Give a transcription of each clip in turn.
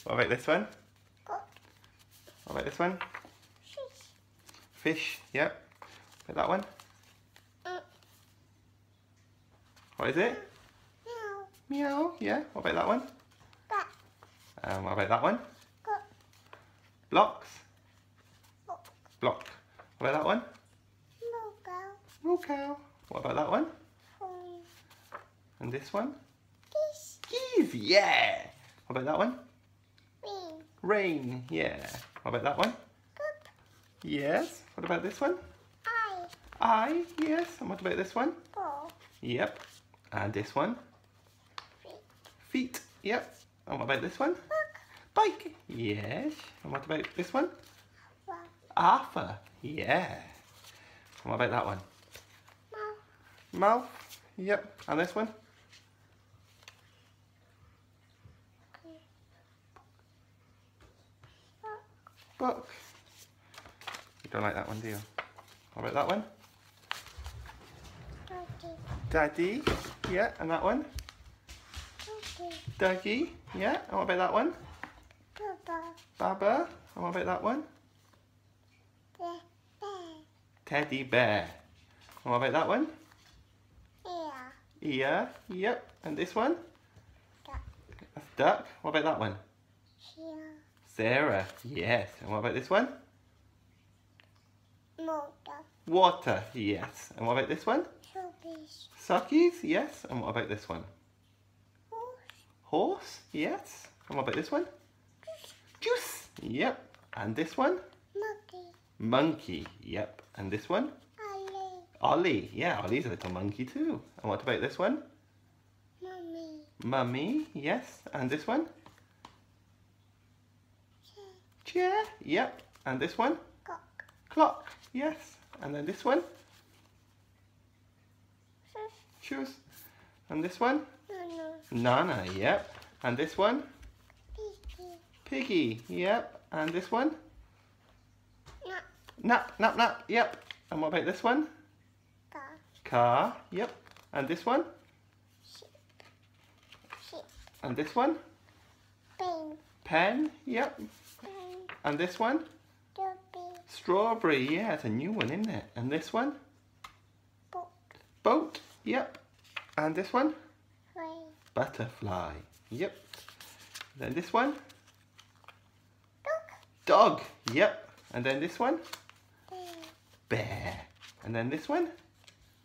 What about this one? Good. What about this one? Fish. Fish, yep. What about that one? Mm. What is it? Meow. Meow, yeah. What about that one? Bat. What about that one? Good. Blocks? Book. Block. What about that one? Logo. Moo cow. What about that one? Phone. And this one? Fish. Geese, yeah. What about that one? Bean. Rain, yeah. What about that one? Cup. Yes. What about this one? Eye. Eye, yes. And what about this one? Ball. Yep. And this one? Feet. Feet, yep. And what about this one? Book. Bike, yes. And what about this one? One. Arthur, yeah. And what about that one? Mouth. Mouth, yep. And this one? Book. You don't like that one, do you? What about that one? Doggy. Daddy, yeah. And that one? Doggy. Dougie, yeah. And what about that one? Baba. Baba. And what about that one? Bear. Bear. Teddy bear. And what about that one? Ear. Ear, yep. And this one? Duck. That's duck. What about that one? Here. Sarah, yes. And what about this one? Motor. Water, yes. And what about this one? Showbiz. Suckies, yes. And what about this one? Horse. Horse, yes. And what about this one? Juice, yep. And this one? Monkey. Monkey, yep. And this one? Ollie. Ollie, yeah. Ollie's a little monkey too. And what about this one? Mummy. Mummy, yes. And this one? Chair. Chair, yep. And this one? Cock. Clock, yes. And then this one? Fish. Shoes. And this one? Nunu. Nana, yep. And this one? Piggy. Piggy, yep. And this one? Nut. Nap, nap, nap, yep. And what about this one? Car. Car, yep. And this one? Sheep. Sheep. And this one? Bean. Pen, yep. Bean. And this one? Dopey. Strawberry, yeah, it's a new one, isn't it? And this one? Boat. Boat, yep. And this one? Ray. Butterfly, yep. Then this one? Dog. Dog, yep. And then this one? Bear. Bear. And then this one?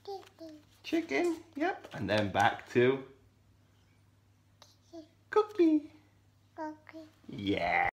Kitty. Chicken, yep. And then back to Kitty. cookie. Cookie. Yeah.